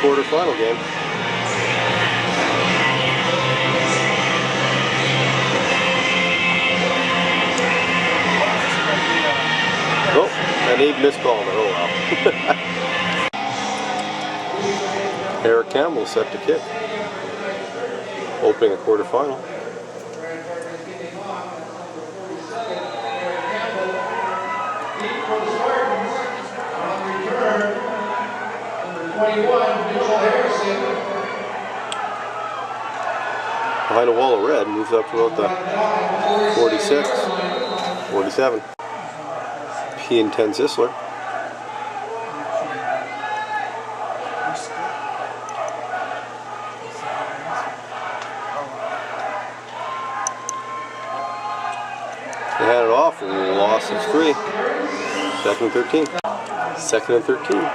quarterfinal game. Oh, an 8 missed ball there. Oh wow. Eric Campbell set to kick. Opening a quarterfinal. Behind a wall of red, moves up to about the 46, 47. P10 Sisler. They had it off, loss of 3. Second and 13. Second and 13.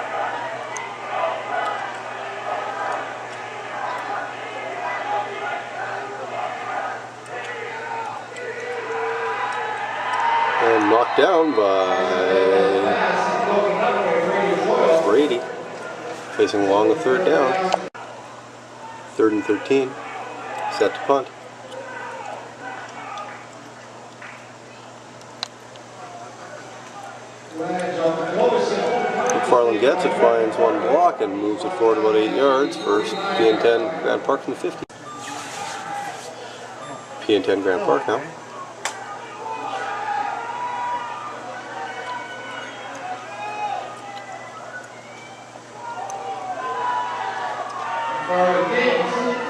And knocked down by Brady. Facing along the third down. Third and 13. Set to punt. McFarland gets it, finds one block, and moves it forward about 8 yards. First P10 Grand Park from the 50. P10 Grand Park now.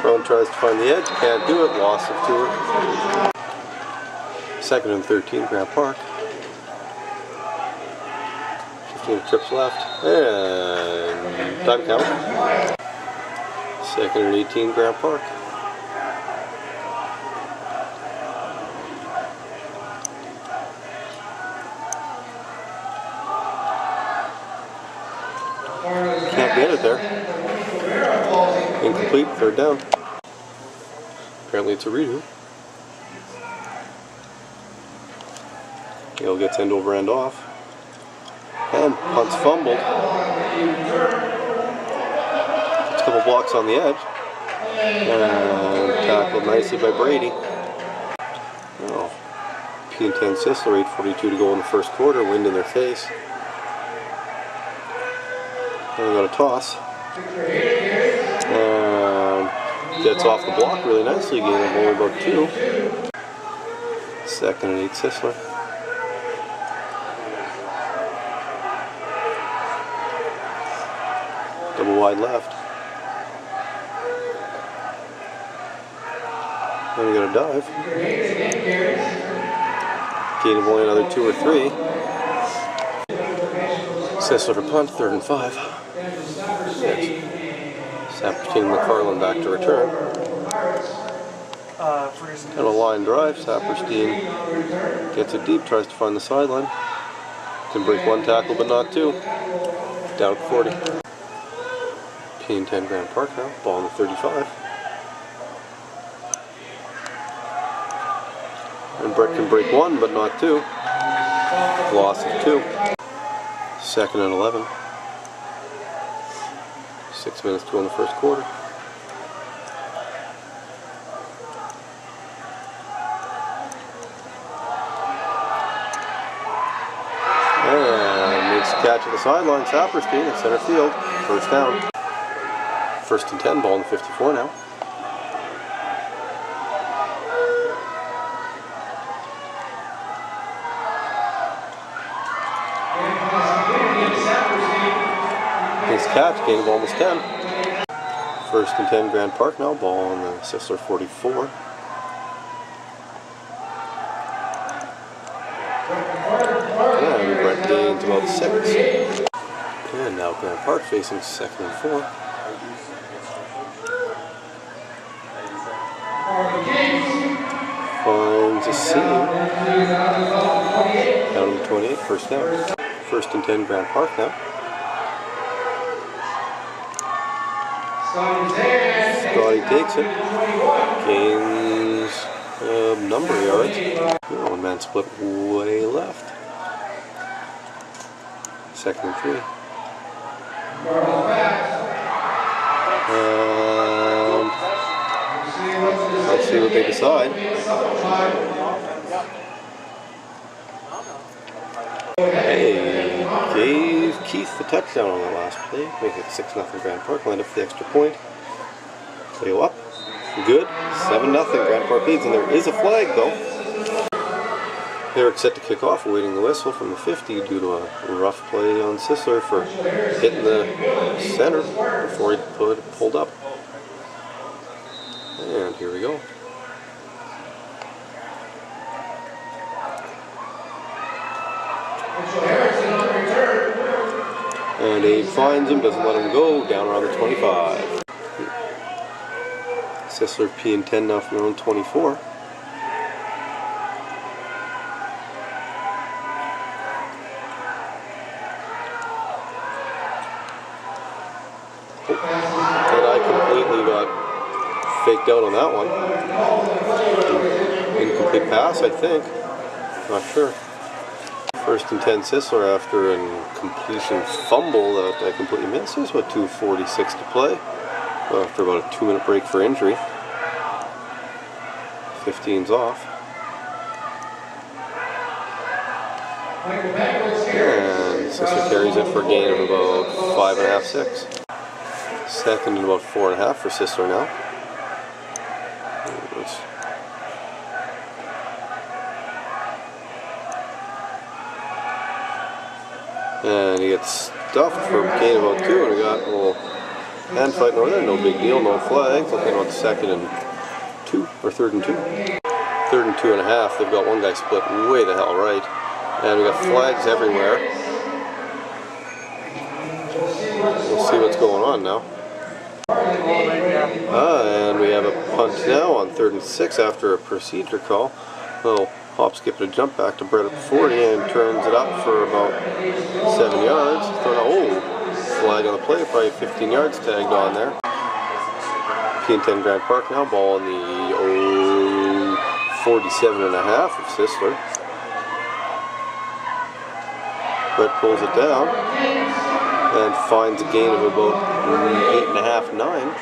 McFarland tries to find the edge, can't do it, loss of 2. Second and 13 Grand Park. 15 trips left, and time count. Second and 18 Grand Park. Can't get it there. Incomplete, third down. Apparently it's a redo. Gale gets end over end off. And punt's fumbled. Gets a couple blocks on the edge. And tackled nicely by Brady. Oh. P10 Sisler, 8:42 to go in the first quarter. Wind in their face. And we got a toss. And gets off the block really nicely. Gain of only about 2. Second and 8 Sisler. Double wide left. Then we got a dive. Gain of only another 2 or 3. Sisler to punt, third and 5. Saperstein and McFarland back to return. And a line drive. Saperstein gets it deep, tries to find the sideline. Can break 1 tackle but not 2. Down at 40. P10 Grand Park now, ball on the 35. And Brett can break 1 but not 2. Loss of 2. Second and 11. 6 minutes to go in the first quarter. And makes a catch at the sideline. Saperstein at center field. First down. First and 10, ball in the 54 now. Nice catch, gain of almost 10. First and 10 Grand Park now, ball on the Sisler 44. And Brett gains about 6. And now Grand Park facing second and 4. Finds a seam. Down to the 28, first down. First and 10 Grand Park now. Scotty takes it. Gains a number of yards. One man split way left. Second and 3. And let's see what they decide. Hey, gave Keith the touchdown on the last play. Make it 6-0 Grand Park. Lined up for the extra point. Play up. Good. 7-0 Grand Park leads, and there is a flag though. Eric set to kick off, awaiting the whistle from the 50 due to a rough play on Sisler for hitting the center before he pulled up. And here we go. And Abe finds him, doesn't let him go, down around the 25. Sisler P&10 now from their own 24. And I completely got faked out on that one. Incomplete pass, I think. Not sure. 1st and 10 Sisler after a completion fumble that I completely missed. There's about 2:46 to play. After about a 2-minute break for injury. 15's off. And Sisler carries it for a gain of about 5.5, 6. 2nd and about 4.5 for Sisler now. And he gets stuffed for a gain of about 2, and we got a little hand fight over there. No big deal, no flags. Looking about 2nd and 2, or 3rd and 2. 3rd and 2.5. They've got one guy split way the hell right. And we got flags everywhere. We'll see what's going on now. And we have a punt now on 3rd and 6 after a procedure call. Little hop, skip, and a jump back to Brett at 40 and turns it up for about 7 yards. Flag on the play, probably 15 yards tagged on there. P&10 Grand Park now, ball on the 47.5 of Sisler. Brett pulls it down and finds a gain of about 8.5, 9.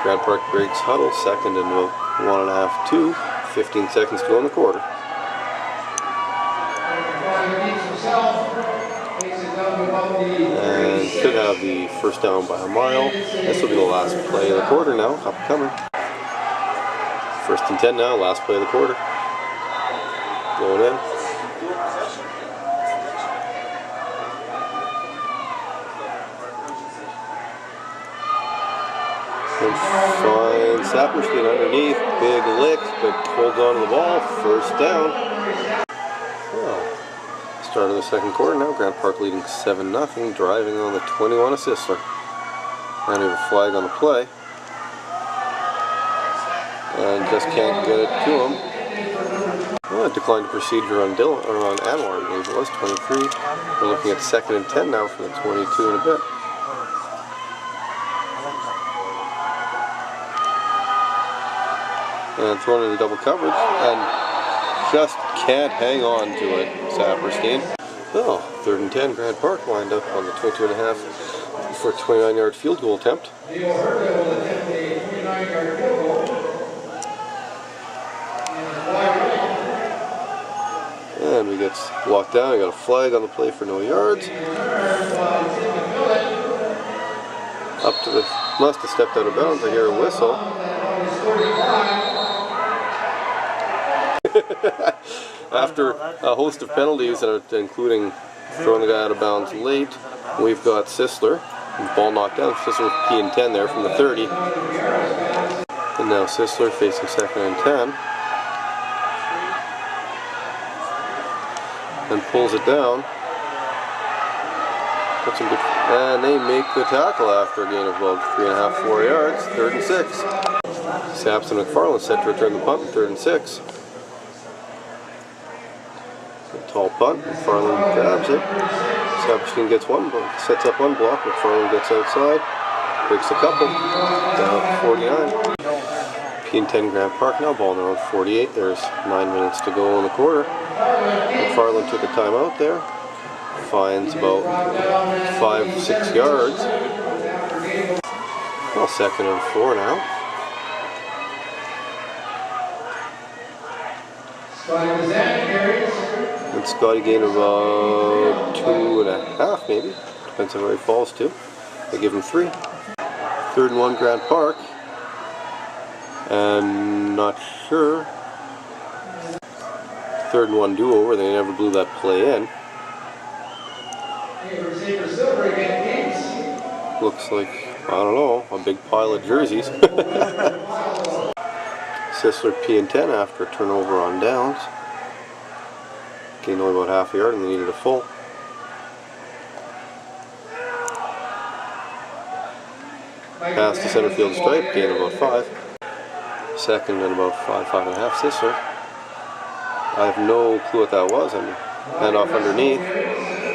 Grand Park breaks huddle, 2nd and about 1.5, 2. 15 seconds to go in the quarter. And could have the 1st down by a mile. This will be the last play of the quarter now, upcoming. 1st and 10 now, last play of the quarter. Going in. And finds Saperstein underneath, big lick, but holds on to the ball, 1st down. Well, start of the 2nd quarter now, Grand Park leading 7-0, driving on the 21 of Sisler. And we have a flag on the play. And just can't get it to him. Well, declined procedure on Anwar, I believe it was, 23. We're looking at 2nd and 10 now for the 22 and a bit. And thrown into double coverage, and just can't hang on to it, Saperstein. Oh, 3rd and 10, Grand Park lined up on the 22.5 for a 29-yard field goal attempt. And we get walked down, we got a flag on the play for no yards. Up to the, must have stepped out of bounds, I hear a whistle. After a host of penalties, including throwing the guy out of bounds late, we've got Sisler. Ball knocked down. Sisler with P&10 there from the 30. And now Sisler facing 2nd and 10. And pulls it down. Puts him good, and they make the tackle after a gain of about 3.5, 4 yards. 3rd and 6. Saps and McFarland set to return the punt in 3rd and 6. Tall punt, McFarland grabs it. Saperstein gets one, sets up one block. McFarland gets outside, breaks a couple, down 49. P&10 Grand Park now, ball in their own 48. There's 9 minutes to go in the quarter. McFarland took a timeout there. Finds about 5, 6 yards. Well, 2nd and 4 now. And Scotty gained about 2.5 maybe. Depends on where he falls to. They give him 3. 3rd and 1 Grant Park. And not sure. 3rd and 1 do-over. They never blew that play in. Looks like, I don't know, a big pile of jerseys. Sisler P&10 after a turnover on downs. Gained only about half a yard and they needed a full. Pass to center field stripe, gain about 5. 2nd and about 5.5 Sisler. I have no clue what that was. And hand off underneath.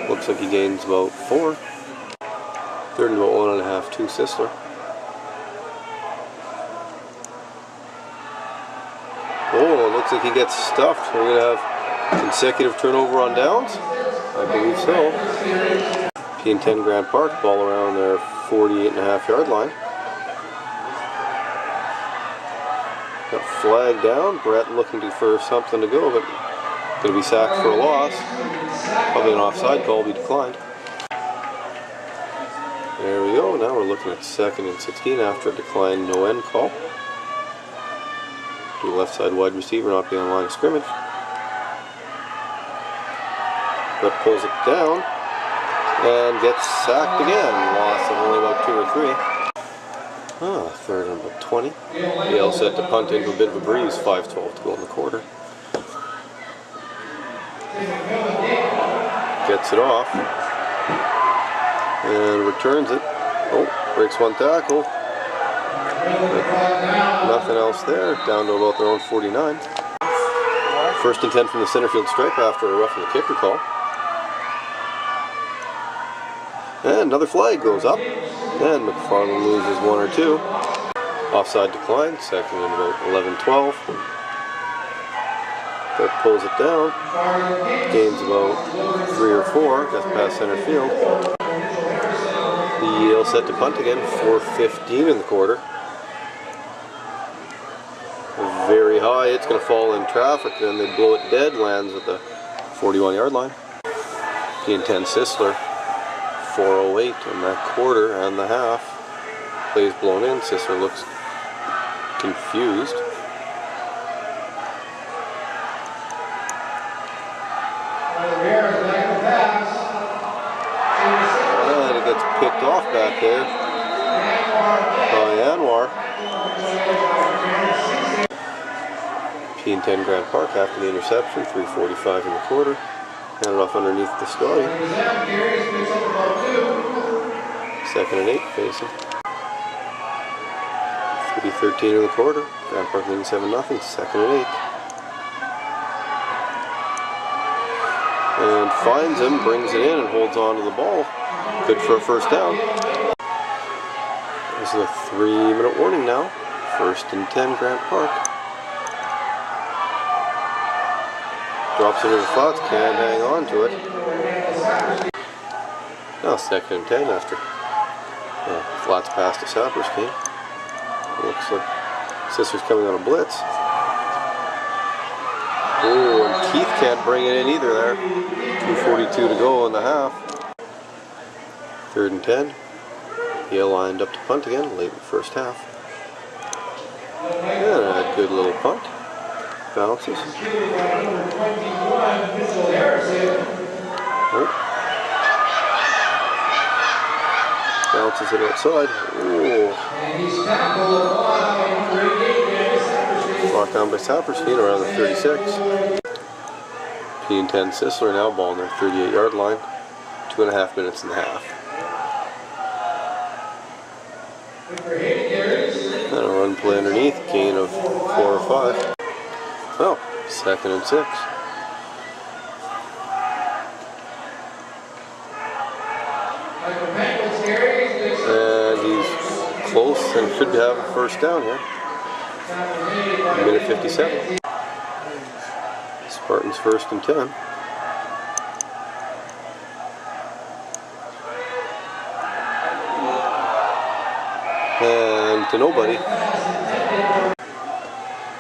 Looks like he gains about 4. 3rd and about 1.5 to Sisler. Oh, it looks like he gets stuffed. We're going to have consecutive turnover on downs. I believe so. P&10 Grant Park, ball around their 48.5 yard line. Got flag down. Brett looking for something to go, but going to be sacked for a loss. Probably an offside call will be declined. There we go. Now we're looking at 2nd and 16 after a declined no end call. To left side wide receiver not being on line of scrimmage. Brett pulls it down and gets sacked again. Loss of only about 2 or 3. 3rd and about 20. Yale set to punt into a bit of a breeze. 5:12 to go in the quarter. Gets it off and returns it. Oh, breaks 1 tackle. But nothing else there. Down to about their own 49. 1st and 10 from the center field stripe after a roughing the kicker call. And another flag goes up. And McFarland loses 1 or 2. Offside decline. 2nd and about 11-12. Brett pulls it down. Gains about 3 or 4. Gets past center field. The Yale set to punt again. 4:15 in the quarter. Very high. It's going to fall in traffic. Then they blow it dead. Lands at the 41 yard line. P&10 Sisler. 4:08 in that quarter and the half. Plays blown in. Sisler looks confused. And it gets picked off back there by Anwar. P&10 Grant Park after the interception. 3:45 in the quarter. Handed off underneath the Scotty. 2nd and 8 facing. 3:13 in the quarter. Grant Park leading 7-0. 2nd and 8. And finds him, brings it in, and holds on to the ball. Good for a 1st down. This is a 3-minute warning now. 1st and 10 Grant Park. Drops into the flats, can't hang on to it. Now 2nd and 10 after flats pass to Saperstein. Looks like Sisler's coming on a blitz. Oh, and Keith can't bring it in either there. 2:42 to go in the half. 3rd and 10. Yale lined up to punt again late in the 1st half. And a good little punt. Bounces. Oh. Bounces it outside. Oh. Brought down by Saperstein around the 36. P&10 Sisler now ball on their 38 yard line. 2.5 minutes in the half. And a run play underneath, gain of 4 or 5. Well, 2nd and 6. And he's close and should have a 1st down here. Minute 57. Spartans 1st and 10. And to nobody.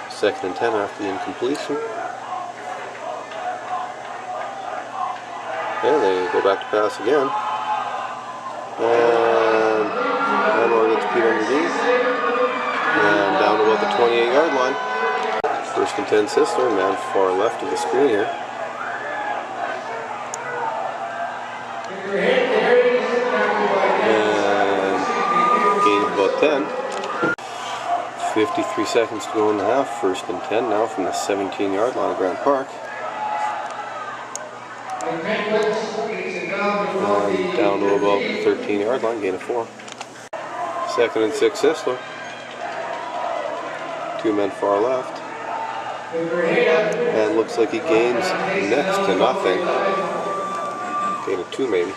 2nd and 10 after the incompletion. And they go back to pass again. And Anwar gets beat underneath. And down to about the 28-yard line. 1st and 10 Sisler, man far left of the screen here. And gain of about 10. 53 seconds to go in the half. 1st and 10 now from the 17-yard line of Grant Park. And down to about the 13-yard line, gain of 4. 2nd and 6 Sisler. 2 men far left. And looks like he gains next to nothing. Gain of 2 maybe.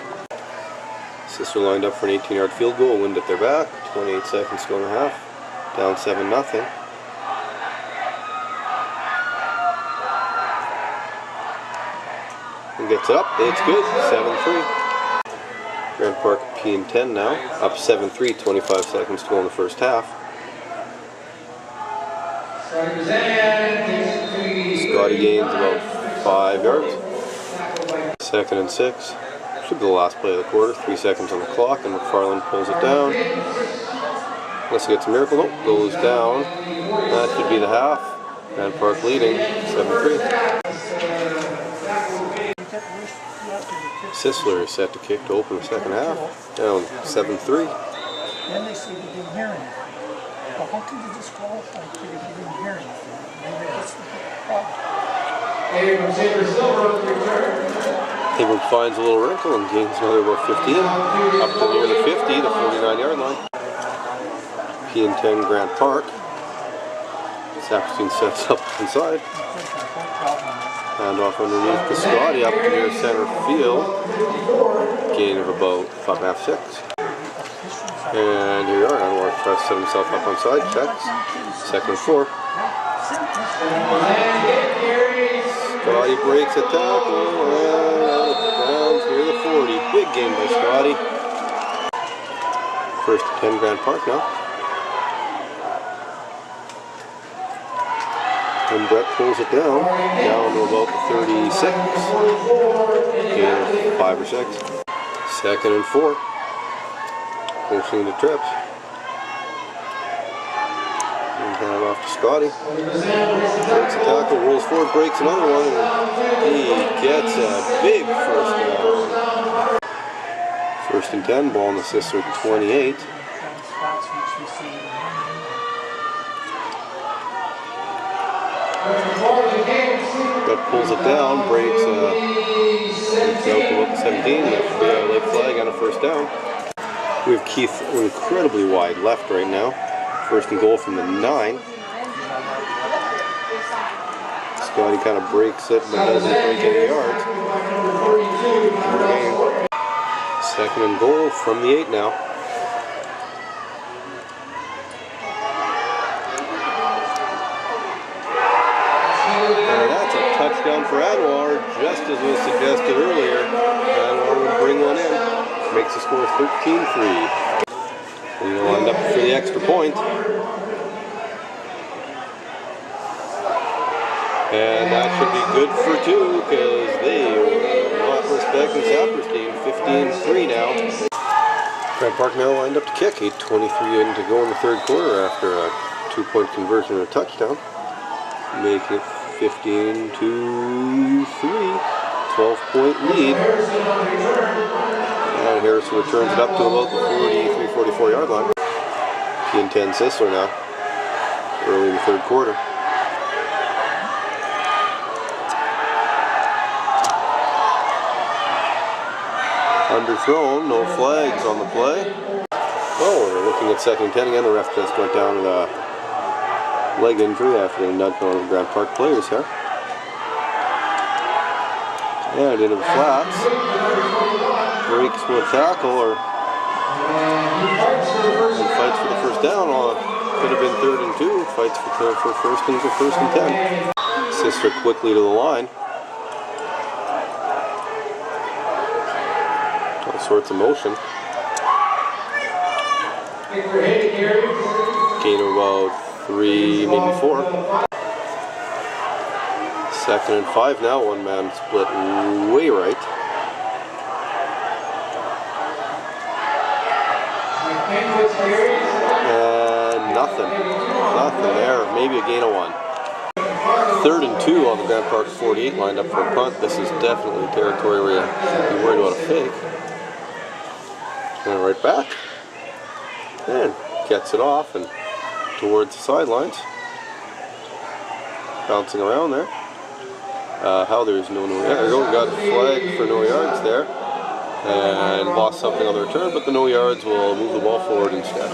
Sisler lined up for an 18-yard field goal, wind at their back. 28 seconds to go in the half. Down 7-0. And gets it up. It's good. 7-3. Grant Park P and 10 now. Up 7-3. 25 seconds to go in the first half. Scotty gains about 5 yards. 2nd and 6. Should be the last play of the quarter. 3 seconds on the clock, and McFarland pulls it down. Unless he gets a miracle. Nope, goes down. That should be the half. Grant Park leading 7-3. Sisler is set to kick to open the second half. Down 7-3. Then they say they didn't hear anything. Well, how can you disqualify a kid if you didn't hear anything? Maybe that's the problem. Abram finds a little wrinkle and gains another about 15. Up to near the 50, the 49-yard line. P and 10 Grant Park. Saperstein sets up inside. Hand off underneath to Scotty up to near center field. Gain of about 5.5, 6. And here we are. Anwar tries to set himself up on side. Checks. 2nd and 4. Scotty breaks a tackle and out of bounds near the 40. Big game by Scotty. 1st and 10 Grant Park now. And Brett pulls it down to about the 36. Gain of 5 or 6. 2nd and 4. Motioning the trips. And hand off to Scotty. Breaks a tackle, rolls forward, breaks another one, and he gets a big first down. 1st and 10, ball on the Sisler 28. Brett pulls it down, breaks out to about the 17. That should be a late flag and a 1st down. We have Keith incredibly wide left right now. 1st and goal from the 9. Scotty kind of breaks it, but doesn't break any yards. 2nd and goal from the 8 now. And that's a touchdown for Anwar, just as was suggested earlier. Anwar would bring one in. Makes the score 13-3. And he'll end up for the extra point. And that should be good for 2, because they were not respecting Saperstein. 15-3 now. Grant Park now lined up to kick. 8:23 in to go in the 3rd quarter after a 2-point conversion and a touchdown. Making it 15-3. 12-point lead. And Harrison returns it up to about the 43-44 yard line. P and 10 Sisler now. Early in the 3rd quarter. Underthrown, no flags on the play. Oh, we're looking at 2nd and 10 again. The ref just went down with a leg injury after they nudged one of the Grant Park players here. And into the flats. Breaks for a tackle and fights for the 1st down. Could have been 3rd and 2. Fights for 1st and 10. Sisler quickly to the line. All sorts of motion. Gain of about 3, maybe 4. 2nd and 5 now. One man split way right. And nothing there. Maybe a gain of 1. 3rd and 2 on the Grand Park 48, lined up for a punt. This is definitely territory where you should be worried about a fake. And right back. And gets it off and towards the sidelines. Bouncing around there. How there's no yards. There we go. Got a flag for no yards there. And lost something on the return, but the no yards will move the ball forward instead.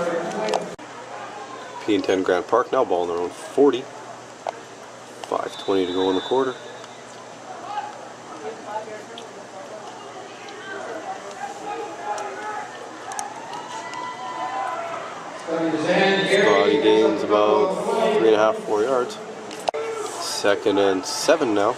P&10 Grand Park now, ball in their own 40. 5:20 to go in the quarter. Scotty gains about 3.5, 4 yards. 2nd and 7 now.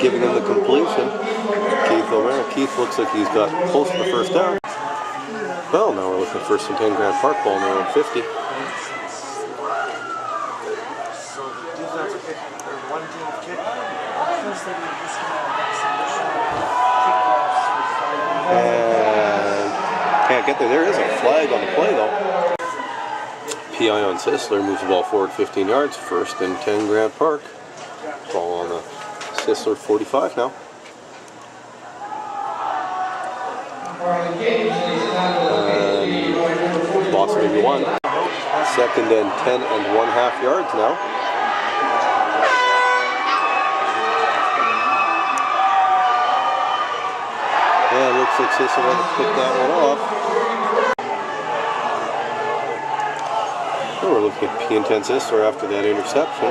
Giving him the completion. Keith O'Mara. Keith looks like he's got close to the first down. Well, now we're looking at 1st and 10 Grand Park, ball in their own 50. And can't get there. There is a flag on the play though. PI on Sisler moves the ball forward 15 yards. 1st and 10 Grand Park. Ball on the Sisler 45 now. Lost maybe 1. 2nd and 10 and 1/2 yards now. Yeah, looks like Sisler had to pick that one off. Oh, we're looking at P&10 Sisler after that interception.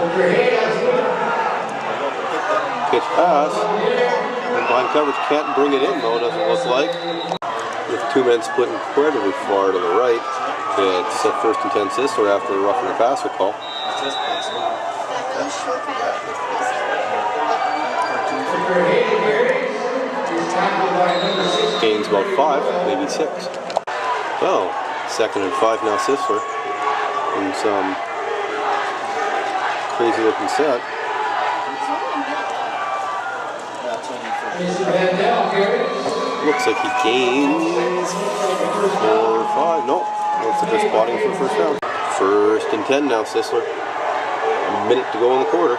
Pitch pass. And behind coverage can't bring it in though, doesn't look like. With 2 men splitting incredibly far to the right. It's 1st and 10 Sisler after the roughing the passer call. Gains about 5, maybe 6. Well, 2nd and 5 now Sisler. And some crazy looking set. Looks like he gains 4 or 5. Nope. Looks like they're spotting for first down. 1st and 10 now, Sisler. A minute to go in the quarter.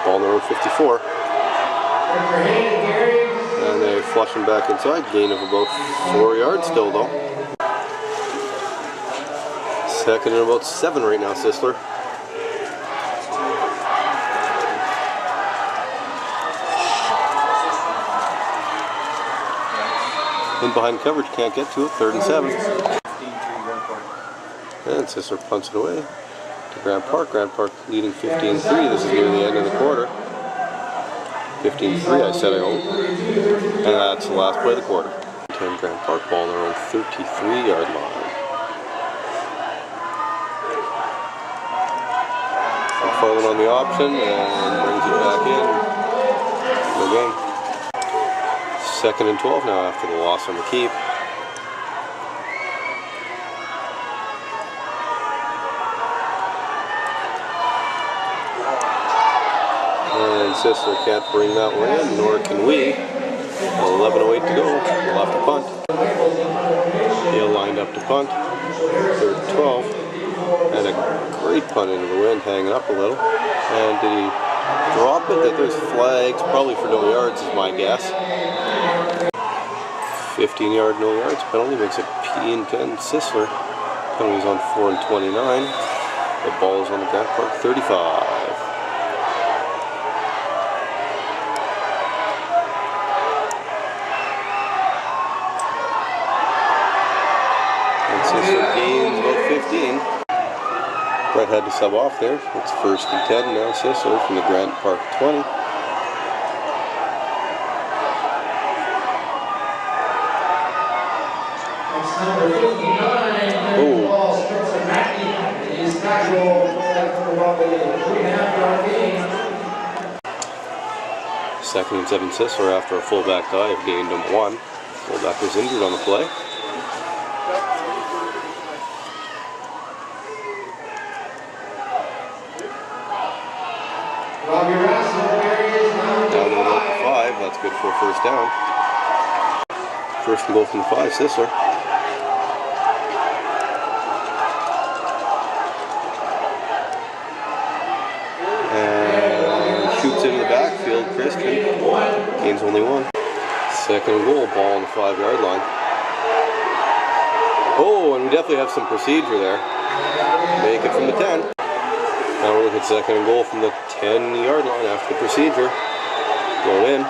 Ball in their own 54. And they flush him back inside. Gain of about 4 yards still though. 2nd and about 7 right now, Sisler. In behind coverage, can't get to it. 3rd and 7. And Sisler punts it away to Grand Park. Grand Park leading 15-3. This is near the end of the quarter. 15-3, I said I hope. And that's the last play of the quarter. 10 Grand Park, ball on their own 33-yard line. McFarland on the option and brings it back in. No game. 2nd and 12 now after the loss on the keep. And Sisler can't bring that one in, nor can we. 11:08 to go. We'll have to punt. Hale lined up to punt. 3rd and 12. And a great punt into the wind, hanging up a little. And did he drop it? That there's flags, probably for no yards is my guess. 15-yard no yards penalty makes it P&10 Sisler. Penalties on 4 and 29. The ball is on the Grand Park 35. And Sisler gains about 15. Brett had to sub off there. It's 1st and 10 now, Sisler from the Grand Park 20. Second and 7 Sisler after a fullback dive gained him 1. Fullback was injured on the play. Down to about the 5. That's good for a first down. First and goal from the 5, Sisler. Shoots into the backfield, Christian gains only 1. Second and goal, ball on the 5-yard line. Oh, and we definitely have some procedure there. Make it from the 10. Now we're looking at second and goal from the 10-yard line after the procedure. Go in.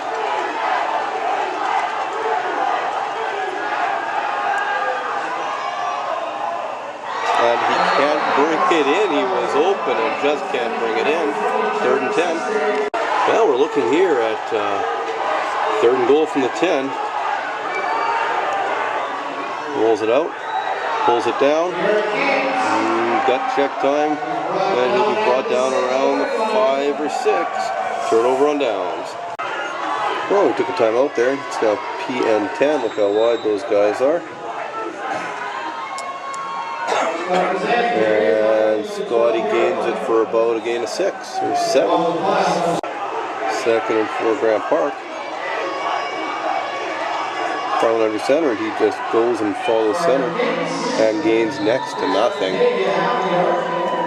And he can't bring it in. He was open and just can't bring it in. Third and 10. Well, we're looking here at third and goal from the 10. Rolls it out. Pulls it down. Gut check time. And he'll be brought down around the 5 or 6. Turnover on downs. Well, we took a timeout there. It's now PN10. Look how wide those guys are. And Scotty gains it for about a gain of 6 or 7. Second and 4 Grant Park. Farland under center, and he just goes and follows center and gains next to nothing.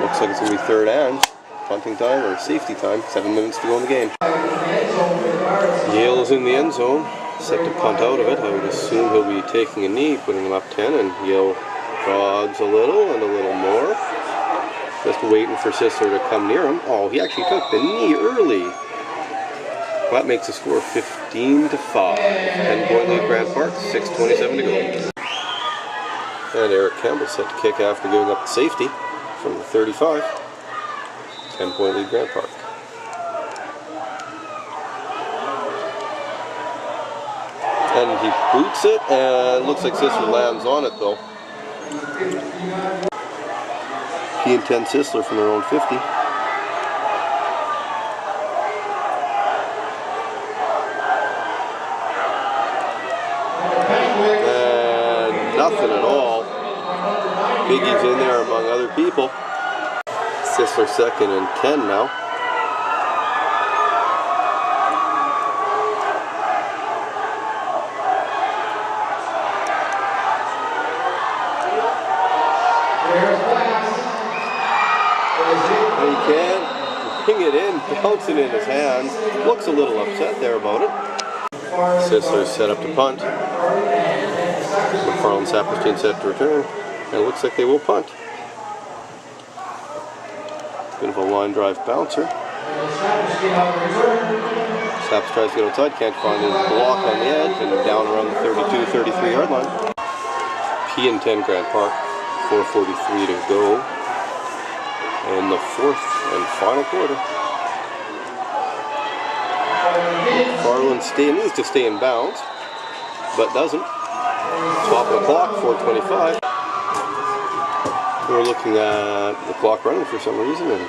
Looks like it's going to be third and punting time or safety time. 7 minutes to go in the game. Yale is in the end zone, set to punt out of it. I would assume he'll be taking a knee, putting him up 10, and Yale jogs a little and a little more. Just waiting for Sisler to come near him. Oh, he actually took the knee early. That makes the score 15-5. 10-point lead Grant Park, 6:27 to go. And Eric Campbell set to kick after giving up the safety from the 35. 10-point lead Grant Park. And he boots it, and it looks like Sisler lands on it though. P&10 Sisler from their own 50. And nothing at all. Biggie's in there among other people. Sisler second and 10 now. He can't bring it in, bouncing in his hands. Looks a little upset there about it. Sisler set up to punt. McFarland Saperstein set to return. And it looks like they will punt. Bit of a line drive bouncer. Saps tries to get outside, can't find his block on the edge, and down around the 32-33 yard line. P&10 Grant Park, 4:43 to go in the fourth and final quarter. Farland needs to stay in bounds, but doesn't. Top of the clock, 4:25. We're looking at the clock running for some reason, and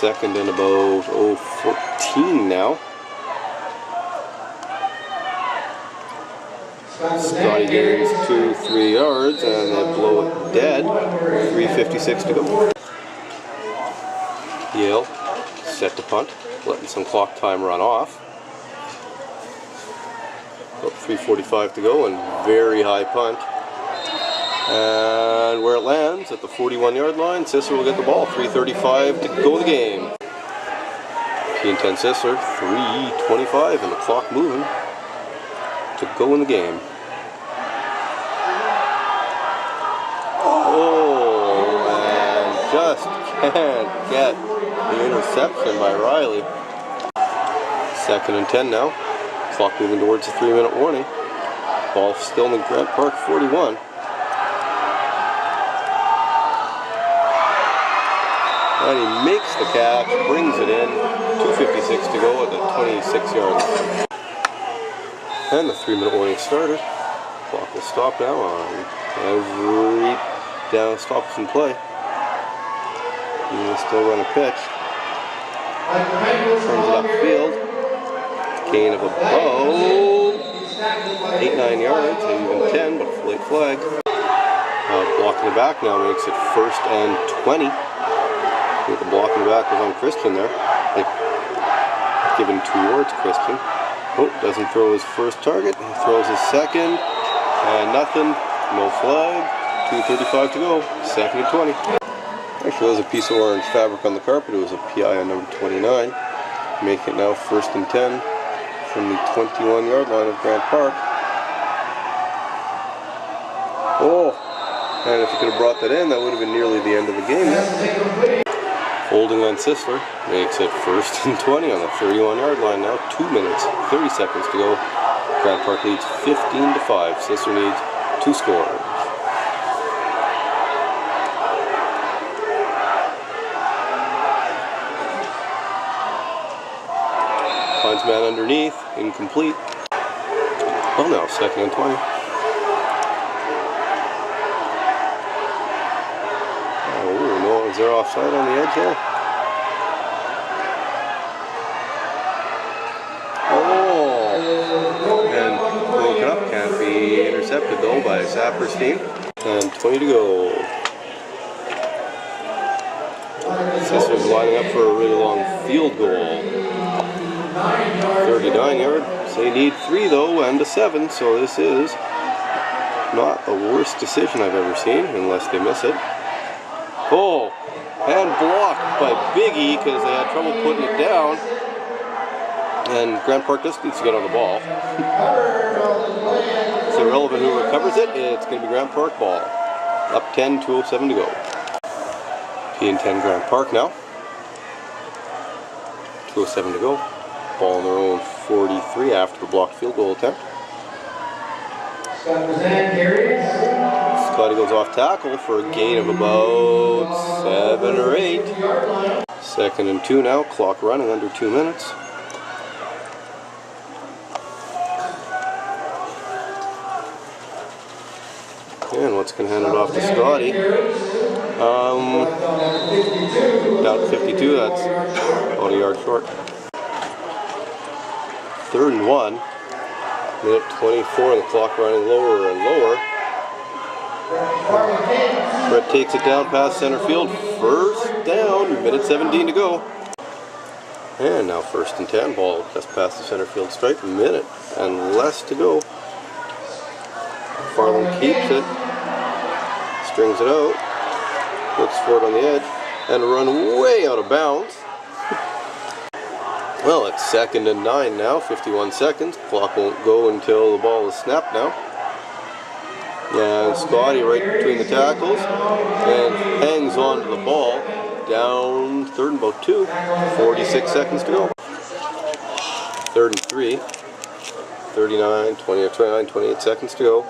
second and about 14 now. Scotty gains 2-3 yards, and they blow it dead. 3:56 to go. Yale set to punt, letting some clock time run off. About 3:45 to go, and very high punt. And where it lands at the 41-yard line, Sisler will get the ball. 3:35 to go in the game. P&10 Sisler, 3:25, and the clock moving to go in the game. Oh, and just can't get the interception by Riley. Second and 10 now. Clock moving towards a 3-minute warning. Ball still in the Grant Park 41. And he makes the catch, brings it in. 2:56 to go at the 26-yard line. And the 3-minute warning started. Clock will stop now on every down stops and play. He will still run a pitch. Turns it upfield. gain of about 8-9 yards, maybe even 10, but a late flag. Block in the back now makes it 1st and 20. I think the block in the back was on Christian there. Like, given towards Christian. Oh, doesn't throw his first target. He throws his second. And nothing. No flag. 2:35 to go. 2nd and 20. Actually, there was a piece of orange fabric on the carpet. It was a PI on number 29. Make it now 1st and 10 from the 21-yard line of Grant Park. Oh, and if he could have brought that in, that would have been nearly the end of the game. Holding on Sisler makes it 1st and 20 on the 31-yard line now. 2 minutes, 30 seconds to go. Grant Park leads 15-5. Sisler needs 2 scores. Finds man underneath, incomplete. Well, now 2nd and 20. Oh no, is there offside on the edge there? Oh, and broken up, can't be intercepted though by Zapper's team. And 20 to go. Sisler's lining up for a really long field goal. 39 yard. So they need 3 though and a 7, so this is not the worst decision I've ever seen, unless they miss it. Oh, and blocked by Biggie because they had trouble putting it down. And Grant Park just needs to get on the ball. It's irrelevant who recovers it, it's going to be Grant Park ball. Up 10, 2:07 to go. P&10 Grant Park now. 2:07 to go. Ball on their own 43 after the blocked field goal attempt. Scotty goes off tackle for a gain of about 7 or 8. 2nd and 2 now, clock running under 2 minutes. And what's going to hand it off to Scotty? Down to 52, that's about a yard short. 3rd and 1. Minute 24, and the clock running lower and lower. Brett takes it down past center field. 1st down, minute 17 to go. And now 1st and 10, ball just past the center field stripe. Minute and less to go. Farland keeps it. Strings it out. Looks for it on the edge. And run way out of bounds. Well, it's 2nd and 9 now, 51 seconds. Clock won't go until the ball is snapped now. And Scotty right between the tackles and hangs on to the ball. Down 3rd and about 2. 46 seconds to go. 3rd and 3. 39, 20, 29, 28 seconds to go.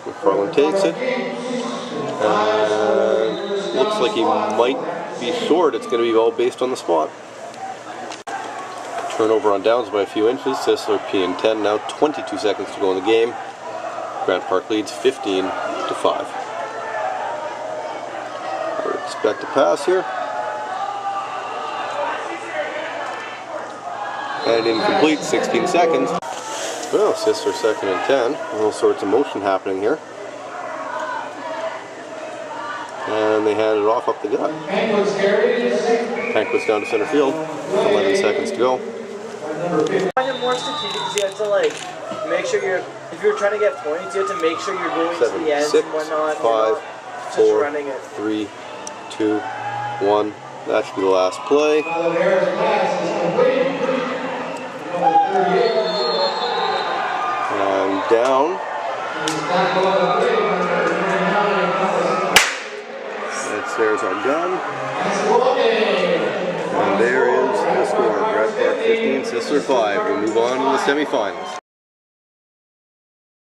McFarland takes it. And looks like he might be short. It's going to be all based on the spot. Turnover on downs by a few inches. Sisler P&10 now. 22 seconds to go in the game. Grant Park leads 15-5. I would expect a pass here. And incomplete, 16 seconds. Well, Sisler 2nd and 10. All sorts of motion happening here. And they hand it off up the gut. Pankwitz down to center field. 11 seconds to go. I find it more strategic because you have to make sure if you're trying to get points, you have to make sure you're going 7, to the ends 6, and whatnot. 5, just 4, running it. 3, 2, 1. That should be the last play. And down. There's our gun. And there is the score. Grant Park 15, Sisler 5. We move on to the semifinals.